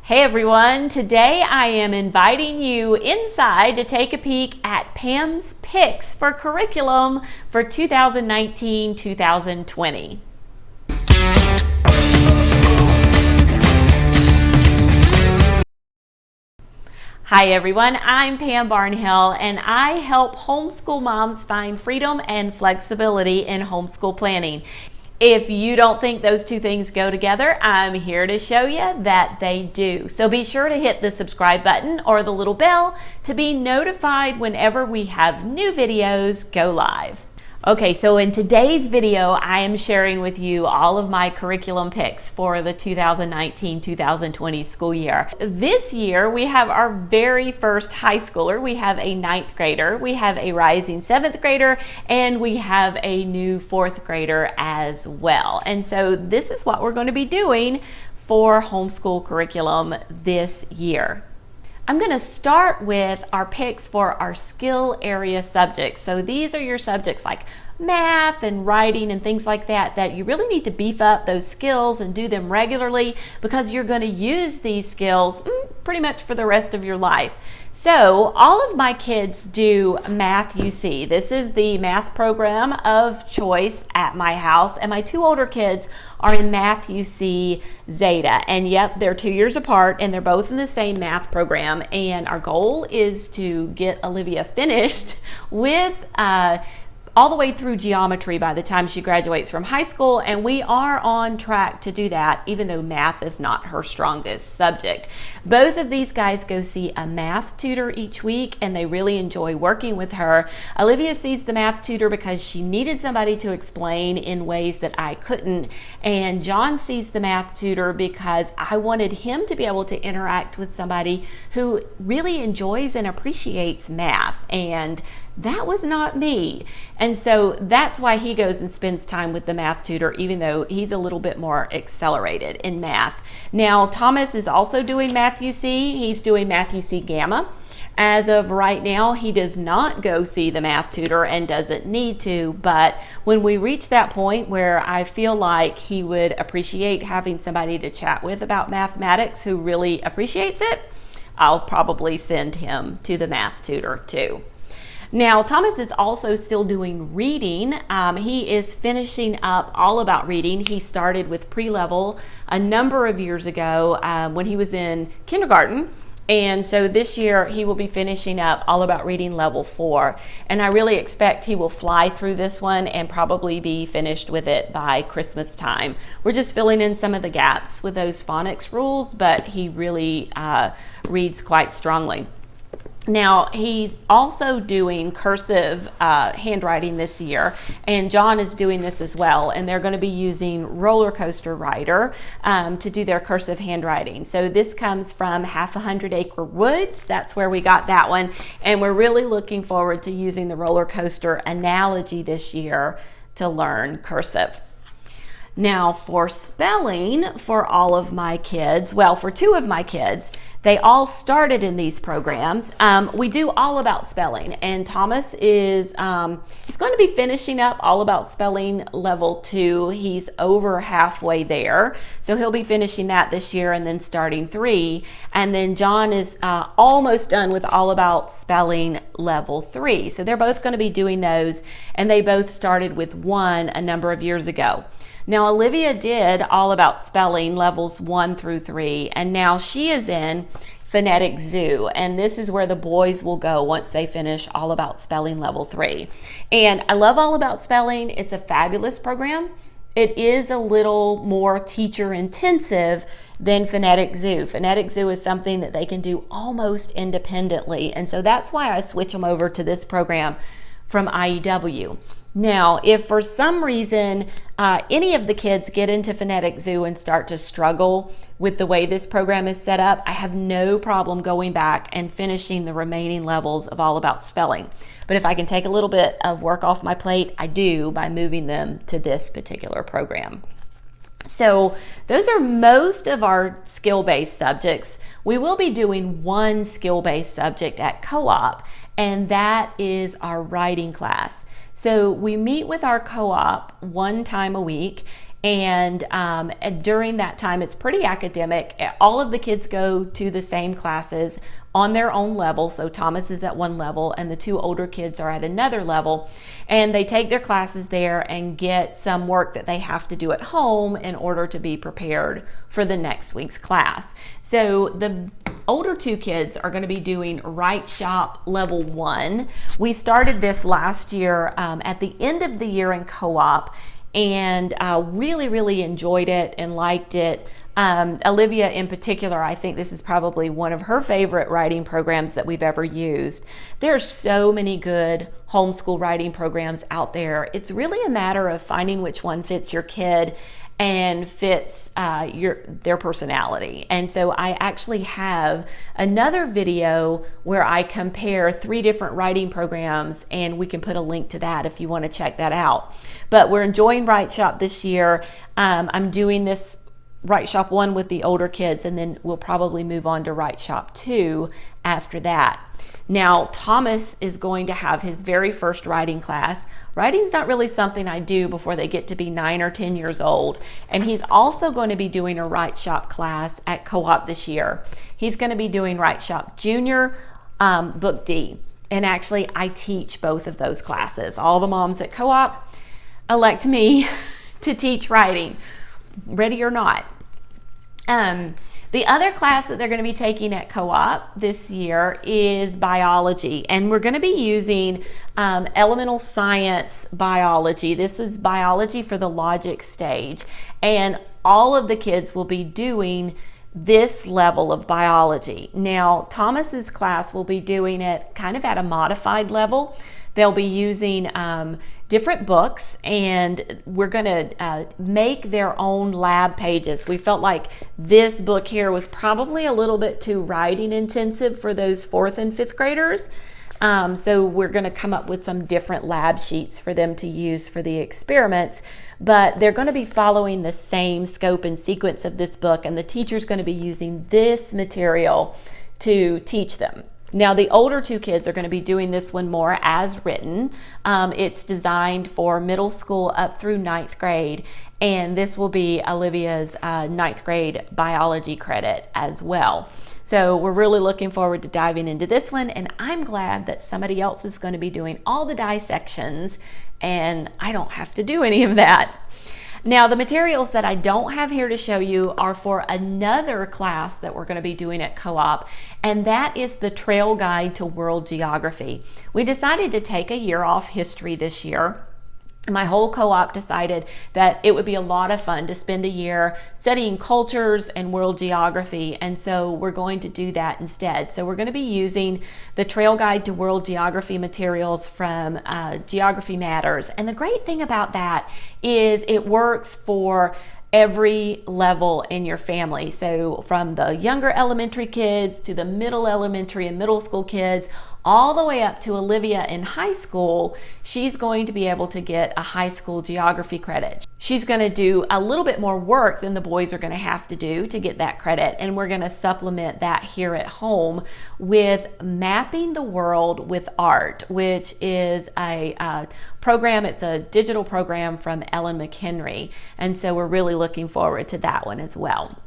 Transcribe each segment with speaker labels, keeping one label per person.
Speaker 1: Hey everyone, today I am inviting you inside to take a peek at Pam's picks for curriculum for 2019-2020. Hi everyone, I'm Pam Barnhill and I help homeschool moms find freedom and flexibility in homeschool planning. If you don't think those two things go together, I'm here to show you that they do. So be sure to hit the subscribe button or the little bell to be notified whenever we have new videos go live. Okay, so in today's video, I am sharing with you all of my curriculum picks for the 2019-2020 school year. This year, we have our very first high schooler. We have a 9th grader, we have a rising 7th grader, and we have a new 4th grader as well. And so this is what we're going to be doing for homeschool curriculum this year. I'm going to start with our picks for our skill area subjects. So these are your subjects like math and writing and things like that you really need to beef up those skills and do them regularly because you're going to use these skills pretty much for the rest of your life. So all of my kids do Math UC. This is the math program of choice at my house, and my two older kids are in Math UC Zeta. And yep, they're 2 years apart and they're both in the same math program. And our goal is to get Olivia finished with all the way through geometry by the time she graduates from high school, and we are on track to do that, even though math is not her strongest subject. Both of these guys go see a math tutor each week, and they really enjoy working with her. Olivia sees the math tutor because she needed somebody to explain in ways that I couldn't, and John sees the math tutor because I wanted him to be able to interact with somebody who really enjoys and appreciates math, and that was not me. And so that's why he goes and spends time with the math tutor, even though he's a little bit more accelerated in math. Now, Thomas is also doing Math UC. He's doing Math UC Gamma. As of right now, he does not go see the math tutor and doesn't need to, but when we reach that point where I feel like he would appreciate having somebody to chat with about mathematics who really appreciates it, I'll probably send him to the math tutor too. Now, Thomas is also still doing reading. He is finishing up all about reading. He started with pre-level a number of years ago when he was in kindergarten. And so this year he will be finishing up all about reading level 4. And I really expect he will fly through this one and probably be finished with it by Christmas time. We're just filling in some of the gaps with those phonics rules, but he really reads quite strongly. Now, he's also doing cursive handwriting this year, and John is doing this as well, and they're going to be using Roller Coaster Writer to do their cursive handwriting. So this comes from Half a Hundred Acre Woods. That's where we got that one, and we're really looking forward to using the roller coaster analogy this year to learn cursive. Now, for spelling for all of my kids, well, for 2 of my kids, they all started in these programs. We do all about spelling, and Thomas is he's going to be finishing up all about spelling level 2. He's over halfway there, so he'll be finishing that this year and then starting 3. And then John is almost done with all about spelling level 3. So they're both going to be doing those, and they both started with 1 a number of years ago. Now, Olivia did all about spelling levels 1 through 3, and now she is in Phonetic Zoo, and this is where the boys will go once they finish all about spelling level 3. And I love all about spelling. It's a fabulous program. It is a little more teacher intensive than Phonetic Zoo. Phonetic Zoo is something that they can do almost independently, and so that's why I switch them over to this program from IEW. Now, if for some reason any of the kids get into Phonetic Zoo and start to struggle with the way this program is set up, I have no problem going back and finishing the remaining levels of all about spelling. But if I can take a little bit of work off my plate, I do by moving them to this particular program. So those are most of our skill-based subjects. We will be doing one skill-based subject at co-op, and that is our writing class. So we meet with our co-op one time a week, And during that time, it's pretty academic. All of the kids go to the same classes on their own level. So Thomas is at one level and the two older kids are at another level. And they take their classes there and get some work that they have to do at home in order to be prepared for the next week's class. So the older two kids are going to be doing Write Shop Level 1. We started this last year at the end of the year in co-op, and really enjoyed it and liked it. Olivia in particular, I think this is probably one of her favorite writing programs that we've ever used. There are so many good homeschool writing programs out there. It's really a matter of finding which one fits your kid and fits their personality. And so I actually have another video where I compare 3 different writing programs, and we can put a link to that if you want to check that out. But we're enjoying Write Shop this year. I'm doing this Write Shop 1 with the older kids, and then we'll probably move on to Write Shop 2 after that. Now, Thomas is going to have his very first writing class. Writing's not really something I do before they get to be 9 or 10 years old. And he's also going to be doing a Write Shop class at co-op this year. He's going to be doing Write Shop Junior, Book D. And actually, I teach both of those classes. All the moms at co-op elect me to teach writing, ready or not. The other class that they're going to be taking at co-op this year is biology, and we're going to be using elemental science biology. This is biology for the logic stage, and all of the kids will be doing this level of biology. Now, Thomas's class will be doing it kind of at a modified level. They'll be using different books, and we're going to make their own lab pages. We felt like this book here was probably a little bit too writing intensive for those 4th and 5th graders. So we're going to come up with some different lab sheets for them to use for the experiments, but they're going to be following the same scope and sequence of this book, and the teacher's going to be using this material to teach them. Now, the older two kids are going to be doing this one more as written. It's designed for middle school up through 9th grade, and this will be Olivia's 9th grade biology credit as well. So we're really looking forward to diving into this one, and I'm glad that somebody else is going to be doing all the dissections, and I don't have to do any of that. Now, the materials that I don't have here to show you are for another class that we're going to be doing at co-op, and that is the Trail Guide to World Geography. We decided to take a year off history this year. My whole co-op decided that it would be a lot of fun to spend a year studying cultures and world geography, and so we're going to do that instead. So we're going to be using the Trail Guide to World Geography materials from Geography Matters. And the great thing about that is it works for every level in your family. So from the younger elementary kids to the middle elementary and middle school kids, all the way up to Olivia in high school, she's going to be able to get a high school geography credit. She's going to do a little bit more work than the boys are going to have to do to get that credit, and we're going to supplement that here at home with Mapping the World with Art, which is a program. It's a digital program from Ellen McHenry, and so we're really looking forward to that one as well.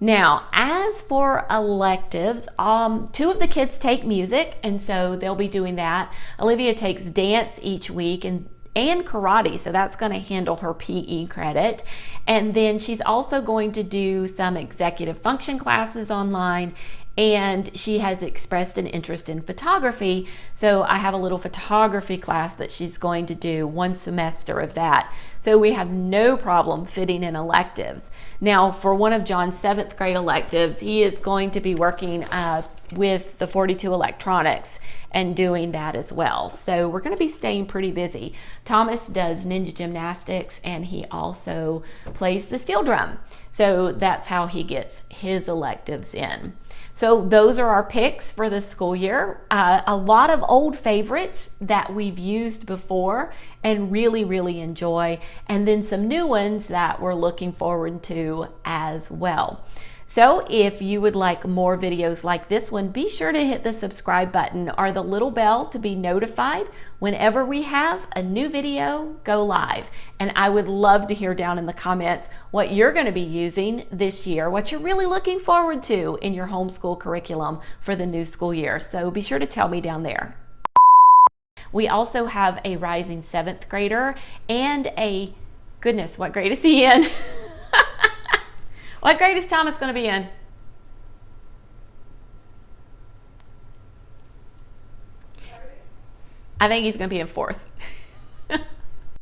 Speaker 1: Now, as for electives, 2 of the kids take music, and so they'll be doing that. Olivia takes dance each week and karate, so that's going to handle her PE credit. And then she's also going to do some executive function classes online, and she has expressed an interest in photography, so I have a little photography class that she's going to do 1 semester of that. So we have no problem fitting in electives. Now, for one of John's 7th grade electives, he is going to be working with the 42 electronics and doing that as well. So we're going to be staying pretty busy. Thomas does ninja gymnastics, and he also plays the steel drum. So that's how he gets his electives in. So those are our picks for the school year. A lot of old favorites that we've used before and really enjoy, and then some new ones that we're looking forward to as well. So if you would like more videos like this one, be sure to hit the subscribe button or the little bell to be notified whenever we have a new video go live. And I would love to hear down in the comments what you're going to be using this year, what you're really looking forward to in your homeschool curriculum for the new school year. So be sure to tell me down there. We also have a rising 7th grader and a, goodness, what grade is he in? What grade is Thomas going to be in? I think he's going to be in 4th.